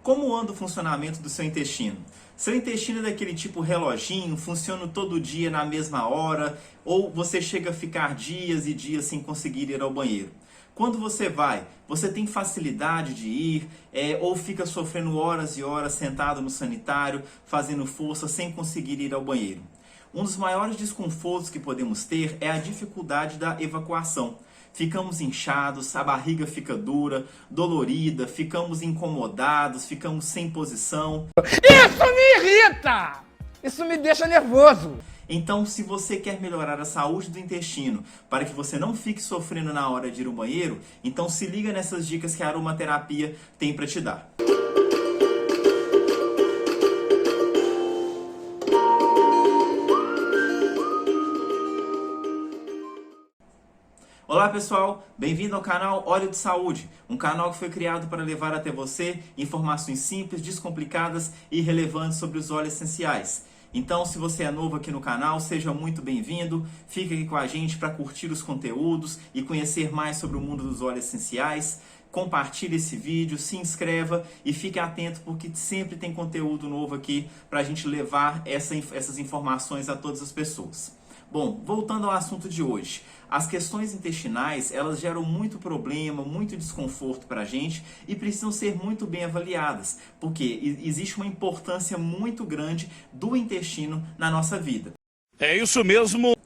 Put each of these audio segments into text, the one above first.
Como anda o funcionamento do seu intestino? Seu intestino é daquele tipo reloginho, funciona todo dia na mesma hora, ou você chega a ficar dias e dias sem conseguir ir ao banheiro? Quando você vai, você tem facilidade de ir, ou fica sofrendo horas e horas sentado no sanitário, fazendo força sem conseguir ir ao banheiro? Um dos maiores desconfortos que podemos ter é a dificuldade da evacuação. Ficamos inchados, a barriga fica dura, dolorida, ficamos incomodados, ficamos sem posição. Isso me irrita! Isso me deixa nervoso. Então, se você quer melhorar a saúde do intestino para que você não fique sofrendo na hora de ir ao banheiro, então se liga nessas dicas que a aromaterapia tem para te dar. Olá pessoal, bem-vindo ao canal Óleo de Saúde, um canal que foi criado para levar até você informações simples, descomplicadas e relevantes sobre os óleos essenciais. Então, se você é novo aqui no canal, seja muito bem-vindo, fique aqui com a gente para curtir os conteúdos e conhecer mais sobre o mundo dos óleos essenciais. Compartilhe esse vídeo, se inscreva e fique atento porque sempre tem conteúdo novo aqui para a gente levar essas informações a todas as pessoas. Bom, voltando ao assunto de hoje, as questões intestinais, elas geram muito problema, muito desconforto para a gente e precisam ser muito bem avaliadas, porque existe uma importância muito grande do intestino na nossa vida. É isso mesmo.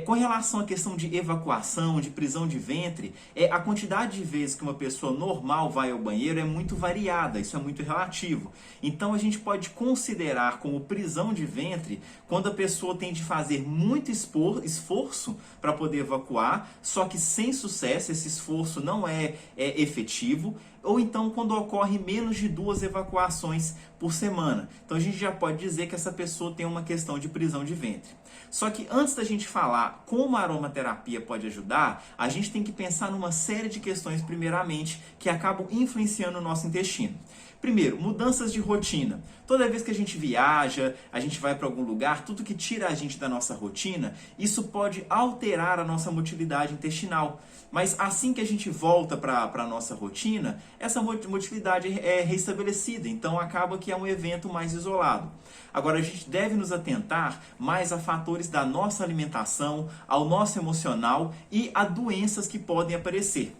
Com relação à questão de evacuação, de prisão de ventre, a quantidade de vezes que uma pessoa normal vai ao banheiro é muito variada, isso é muito relativo. Então a gente pode considerar como prisão de ventre quando a pessoa tem de fazer muito esforço para poder evacuar, só que sem sucesso, esse esforço não é efetivo, ou então quando ocorre menos de 2 evacuações por semana. Então a gente já pode dizer que essa pessoa tem uma questão de prisão de ventre. Só que antes da gente falar como a aromaterapia pode ajudar, a gente tem que pensar numa série de questões primeiramente que acabam influenciando o nosso intestino. Primeiro, mudanças de rotina. Toda vez que a gente viaja, a gente vai para algum lugar, tudo que tira a gente da nossa rotina, isso pode alterar a nossa motilidade intestinal. Mas assim que a gente volta para a nossa rotina, essa motilidade é restabelecida, então acaba que é um evento mais isolado. Agora, a gente deve nos atentar mais a fatores da nossa alimentação, ao nosso emocional e a doenças que podem aparecer.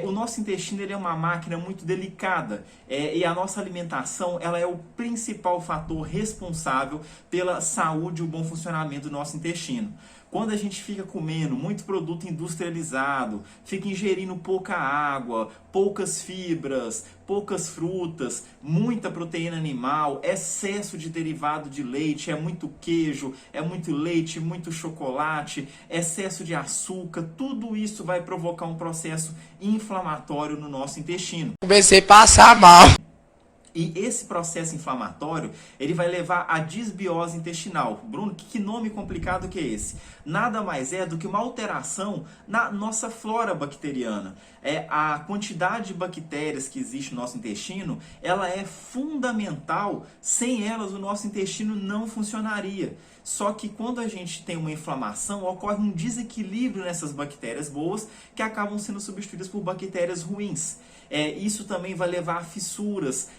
O nosso intestino ele é uma máquina muito delicada e a nossa alimentação ela é o principal fator responsável pela saúde e o bom funcionamento do nosso intestino. Quando a gente fica comendo muito produto industrializado, fica ingerindo pouca água, poucas fibras, poucas frutas, muita proteína animal, excesso de derivado de leite, é muito queijo, é muito leite, muito chocolate, excesso de açúcar, tudo isso vai provocar um processo inflamatório no nosso intestino. Comecei a passar mal. E esse processo inflamatório, ele vai levar à disbiose intestinal. Bruno, que nome complicado que é esse? Nada mais é do que uma alteração na nossa flora bacteriana. A quantidade de bactérias que existe no nosso intestino, ela é fundamental. Sem elas, o nosso intestino não funcionaria. Só que quando a gente tem uma inflamação, ocorre um desequilíbrio nessas bactérias boas que acabam sendo substituídas por bactérias ruins. Isso também vai levar a fissuras,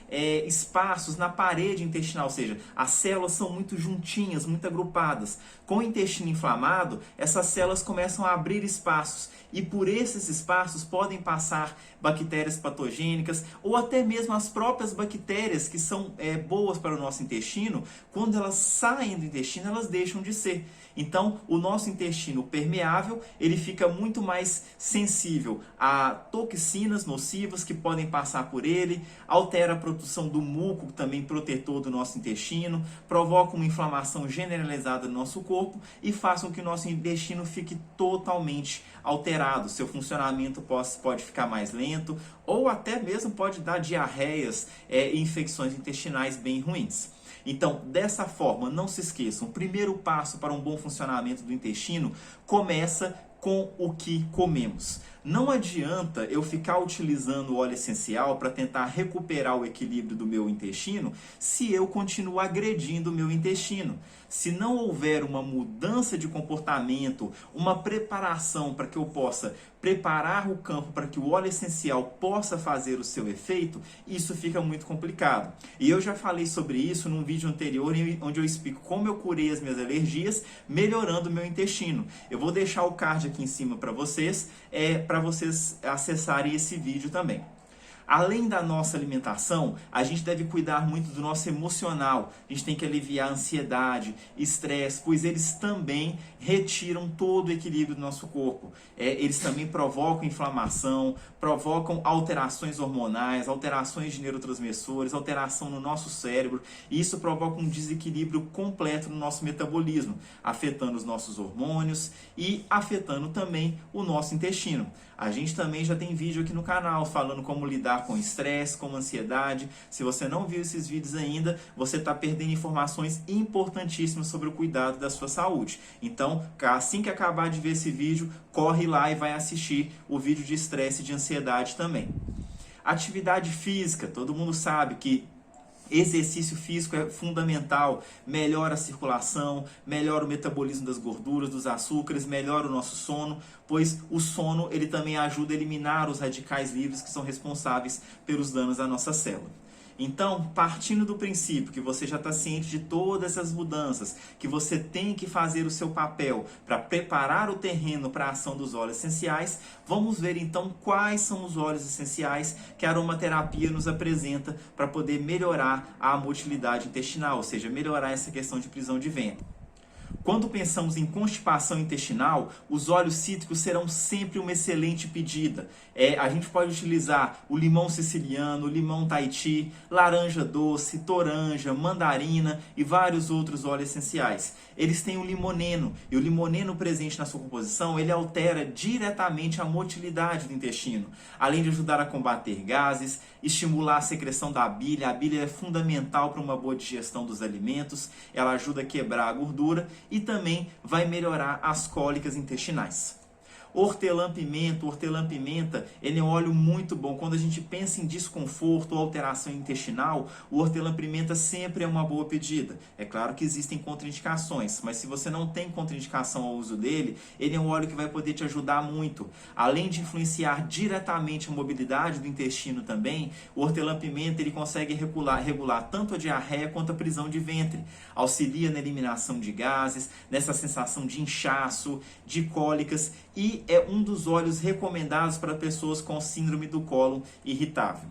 espaços na parede intestinal, ou seja, as células são muito juntinhas, muito agrupadas. Com o intestino inflamado, essas células começam a abrir espaços e por esses espaços podem passar bactérias patogênicas ou até mesmo as próprias bactérias que são boas para o nosso intestino, quando elas saem do intestino, elas deixam de ser. Então, o nosso intestino permeável, ele fica muito mais sensível a toxinas nocivas que podem passar por ele, altera a produção do muco, também protetor do nosso intestino, provoca uma inflamação generalizada no nosso corpo e faz com que o nosso intestino fique totalmente alterado. Seu funcionamento pode ficar mais lento ou até mesmo pode dar diarreias e infecções intestinais bem ruins. Então, dessa forma, não se esqueçam, o primeiro passo para um bom funcionamento do intestino começa com o que comemos. Não adianta eu ficar utilizando o óleo essencial para tentar recuperar o equilíbrio do meu intestino se eu continuo agredindo o meu intestino. Se não houver uma mudança de comportamento, uma preparação para que eu possa preparar o campo para que o óleo essencial possa fazer o seu efeito, isso fica muito complicado. E eu já falei sobre isso num vídeo anterior, onde eu explico como eu curei as minhas alergias, melhorando o meu intestino. Eu vou deixar o card aqui em cima para vocês acessarem esse vídeo também. Além da nossa alimentação, a gente deve cuidar muito do nosso emocional. A gente tem que aliviar a ansiedade, estresse, pois eles também retiram todo o equilíbrio do nosso corpo. Eles também provocam inflamação, provocam alterações hormonais, alterações de neurotransmissores, alteração no nosso cérebro. E isso provoca um desequilíbrio completo no nosso metabolismo, afetando os nossos hormônios e afetando também o nosso intestino. A gente também já tem vídeo aqui no canal falando como lidar com estresse, com ansiedade. Se você não viu esses vídeos ainda, você está perdendo informações importantíssimas sobre o cuidado da sua saúde. Então, assim que acabar de ver esse vídeo, corre lá e vai assistir o vídeo de estresse e de ansiedade também. Atividade física, todo mundo sabe que exercício físico é fundamental, melhora a circulação, melhora o metabolismo das gorduras, dos açúcares, melhora o nosso sono, pois o sono ele também ajuda a eliminar os radicais livres que são responsáveis pelos danos à nossa célula. Então, partindo do princípio que você já está ciente de todas essas mudanças, que você tem que fazer o seu papel para preparar o terreno para a ação dos óleos essenciais, vamos ver então quais são os óleos essenciais que a aromaterapia nos apresenta para poder melhorar a motilidade intestinal, ou seja, melhorar essa questão de prisão de ventre. Quando pensamos em constipação intestinal, os óleos cítricos serão sempre uma excelente pedida. A gente pode utilizar o limão siciliano, o limão Tahiti, laranja doce, toranja, mandarina e vários outros óleos essenciais. Eles têm o limoneno, e o limoneno presente na sua composição, ele altera diretamente a motilidade do intestino, além de ajudar a combater gases, estimular a secreção da bile. A bile é fundamental para uma boa digestão dos alimentos, ela ajuda a quebrar a gordura e também vai melhorar as cólicas intestinais. Hortelã-pimenta, ele é um óleo muito bom. Quando a gente pensa em desconforto ou alteração intestinal, o hortelã-pimenta sempre é uma boa pedida. É claro que existem contraindicações, mas se você não tem contraindicação ao uso dele, ele é um óleo que vai poder te ajudar muito. Além de influenciar diretamente a mobilidade do intestino também, o hortelã-pimenta ele consegue regular tanto a diarreia quanto a prisão de ventre. Auxilia na eliminação de gases, nessa sensação de inchaço, de cólicas, e é um dos óleos recomendados para pessoas com síndrome do cólon irritável.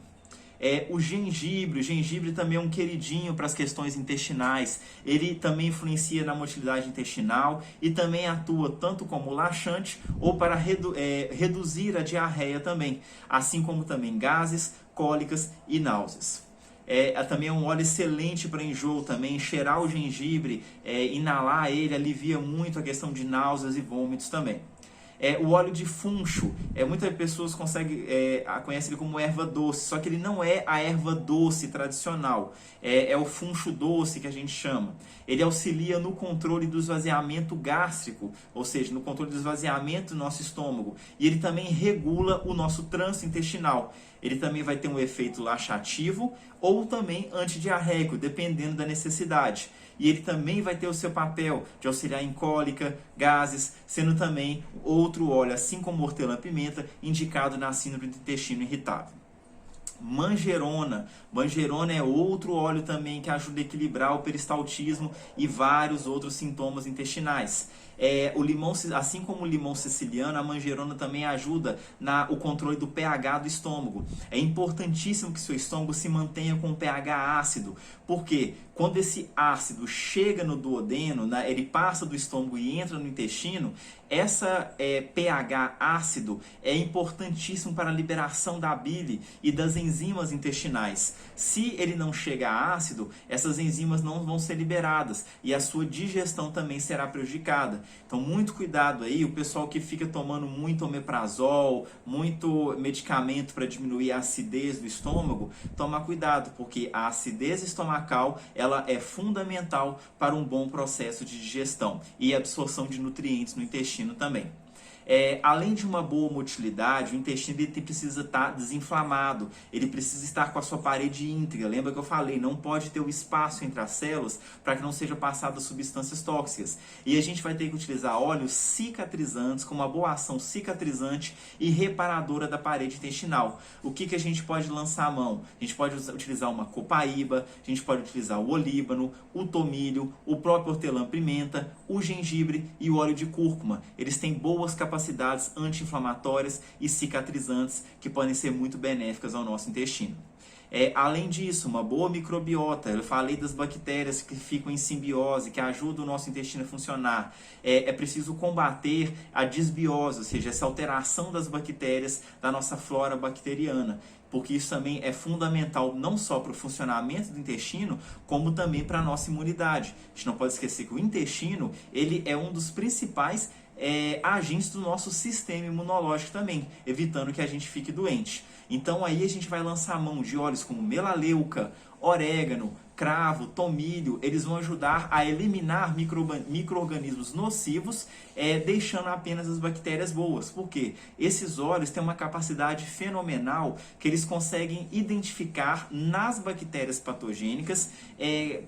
O gengibre também é um queridinho para as questões intestinais. Ele também influencia na motilidade intestinal e também atua tanto como laxante ou para reduzir a diarreia também, assim como também gases, cólicas e náuseas. Também é um óleo excelente para enjoo também. Cheirar o gengibre, inalar ele, alivia muito a questão de náuseas e vômitos também. O óleo de funcho, muitas pessoas conhecem ele como erva doce, só que ele não é a erva doce tradicional, é o funcho doce que a gente chama. Ele auxilia no controle do esvaziamento gástrico, ou seja, no controle do esvaziamento do nosso estômago, e ele também regula o nosso trânsito intestinal. Ele também vai ter um efeito laxativo ou também antidiarreico, dependendo da necessidade. E ele também vai ter o seu papel de auxiliar em cólica, gases, sendo também outro óleo, assim como hortelã-pimenta, indicado na síndrome do intestino irritável. Manjerona é outro óleo também que ajuda a equilibrar o peristaltismo e vários outros sintomas intestinais. O limão, assim como o limão siciliano, a manjerona também ajuda no controle do pH do estômago. É importantíssimo que seu estômago se mantenha com um pH ácido, porque quando esse ácido chega no duodeno, ele passa do estômago e entra no intestino, essa pH ácido é importantíssimo para a liberação da bile e das enzimas intestinais. Se ele não chega a ácido, essas enzimas não vão ser liberadas e a sua digestão também será prejudicada. Então, muito cuidado aí, o pessoal que fica tomando muito omeprazol, muito medicamento para diminuir a acidez do estômago, tomar cuidado, porque a acidez estomacal ela é fundamental para um bom processo de digestão e absorção de nutrientes no intestino também. Além de uma boa motilidade, o intestino ele precisa estar desinflamado, ele precisa estar com a sua parede íntegra. Lembra que eu falei, não pode ter o espaço entre as células para que não seja passadas substâncias tóxicas. E a gente vai ter que utilizar óleos cicatrizantes com uma boa ação cicatrizante e reparadora da parede intestinal. O que a gente pode lançar a mão? A gente pode utilizar uma copaíba, a gente pode utilizar o olíbano, o tomilho, o próprio hortelã-pimenta, o gengibre e o óleo de cúrcuma. Eles têm boas capacidades anti-inflamatórias e cicatrizantes que podem ser muito benéficas ao nosso intestino. Além disso, uma boa microbiota. Eu falei das bactérias que ficam em simbiose, que ajudam o nosso intestino a funcionar. É preciso combater a disbiose, ou seja, essa alteração das bactérias da nossa flora bacteriana, porque isso também é fundamental não só para o funcionamento do intestino, como também para a nossa imunidade. A gente não pode esquecer que o intestino ele é um dos principais agentes do nosso sistema imunológico também, evitando que a gente fique doente. Então aí a gente vai lançar a mão de óleos como melaleuca, orégano, cravo, tomilho. Eles vão ajudar a eliminar micro-organismos nocivos, deixando apenas as bactérias boas. Por quê? Esses óleos têm uma capacidade fenomenal que eles conseguem identificar nas bactérias patogênicas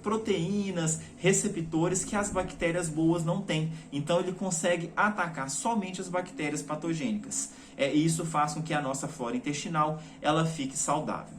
proteínas, receptores que as bactérias boas não têm. Então ele consegue atacar somente as bactérias patogênicas. E isso faz com que a nossa flora intestinal ela fique saudável.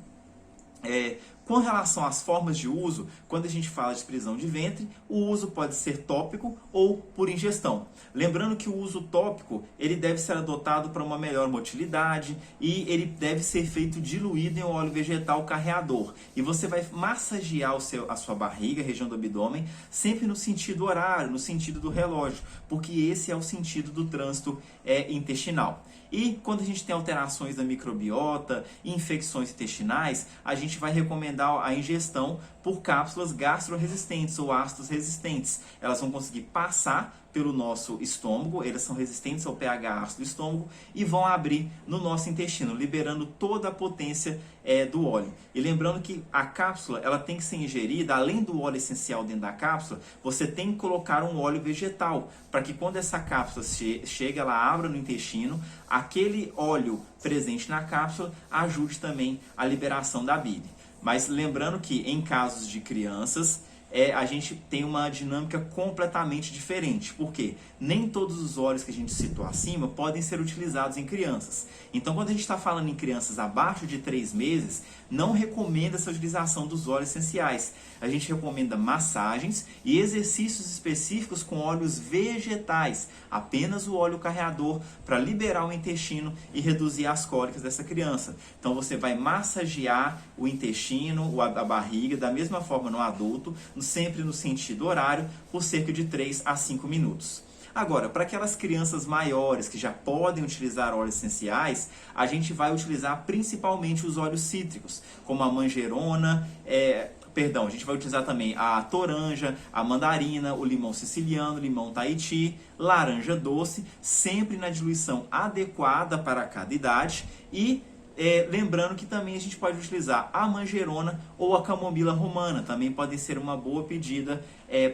Com relação às formas de uso, quando a gente fala de prisão de ventre, o uso pode ser tópico ou por ingestão. Lembrando que o uso tópico ele deve ser adotado para uma melhor motilidade e ele deve ser feito diluído em óleo vegetal carreador. E você vai massagear a sua barriga, a região do abdômen, sempre no sentido horário, no sentido do relógio, porque esse é o sentido do trânsito intestinal. E quando a gente tem alterações da microbiota, infecções intestinais, a gente vai recomendar a ingestão por cápsulas gastroresistentes ou ácidos resistentes. Elas vão conseguir passar pelo nosso estômago, elas são resistentes ao pH ácido do estômago e vão abrir no nosso intestino, liberando toda a potência do óleo. E lembrando que a cápsula ela tem que ser ingerida, além do óleo essencial dentro da cápsula, você tem que colocar um óleo vegetal, para que quando essa cápsula chega, ela abra no intestino, aquele óleo presente na cápsula ajude também a liberação da bile. Mas lembrando que em casos de crianças, a gente tem uma dinâmica completamente diferente. Por quê? Nem todos os óleos que a gente citou acima podem ser utilizados em crianças. Então, quando a gente está falando em crianças abaixo de 3 meses, não recomenda essa utilização dos óleos essenciais. A gente recomenda massagens e exercícios específicos com óleos vegetais, apenas o óleo carreador, para liberar o intestino e reduzir as cólicas dessa criança. Então, você vai massagear o intestino, a barriga, da mesma forma no adulto, sempre no sentido horário, por cerca de 3 a 5 minutos. Agora, para aquelas crianças maiores que já podem utilizar óleos essenciais, a gente vai utilizar principalmente os óleos cítricos, como a manjerona, a gente vai utilizar também a toranja, a mandarina, o limão siciliano, o limão Tahiti, laranja doce, sempre na diluição adequada para cada idade e lembrando que também a gente pode utilizar a manjerona ou a camomila romana, também podem ser uma boa pedida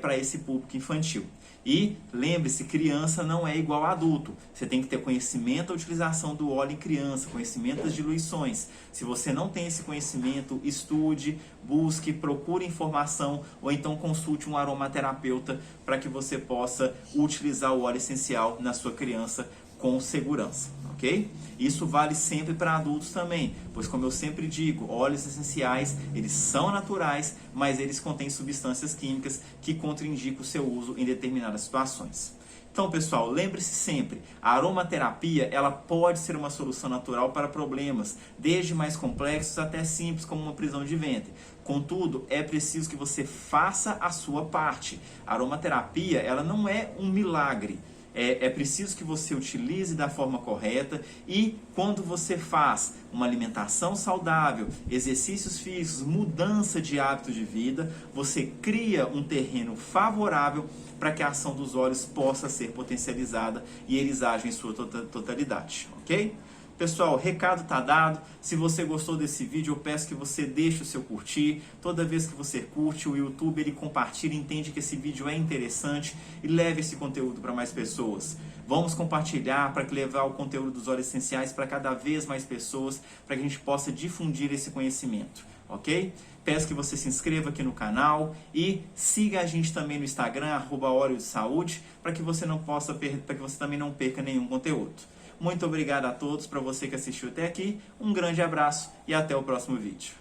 para esse público infantil. E lembre-se, criança não é igual a adulto. Você tem que ter conhecimento da utilização do óleo em criança, conhecimento das diluições. Se você não tem esse conhecimento, estude, busque, procure informação ou então consulte um aromaterapeuta para que você possa utilizar o óleo essencial na sua criança com segurança, ok? Isso vale sempre para adultos também, pois como eu sempre digo, óleos essenciais, eles são naturais, mas eles contêm substâncias químicas que contraindicam o seu uso em determinadas situações. Então, pessoal, lembre-se sempre, a aromaterapia ela pode ser uma solução natural para problemas, desde mais complexos até simples, como uma prisão de ventre. Contudo, é preciso que você faça a sua parte. A aromaterapia ela não é um milagre. É preciso que você utilize da forma correta e quando você faz uma alimentação saudável, exercícios físicos, mudança de hábito de vida, você cria um terreno favorável para que a ação dos óleos possa ser potencializada e eles agem em sua totalidade, ok? Pessoal, recado está dado. Se você gostou desse vídeo, eu peço que você deixe o seu curtir. Toda vez que você curte, o YouTube ele compartilha e entende que esse vídeo é interessante e leve esse conteúdo para mais pessoas. Vamos compartilhar para levar o conteúdo dos óleos essenciais para cada vez mais pessoas, para que a gente possa difundir esse conhecimento, ok? Peço que você se inscreva aqui no canal e siga a gente também no Instagram, @óleo de saúde, para que você também não perca nenhum conteúdo. Muito obrigado a todos, para você que assistiu até aqui, um grande abraço e até o próximo vídeo.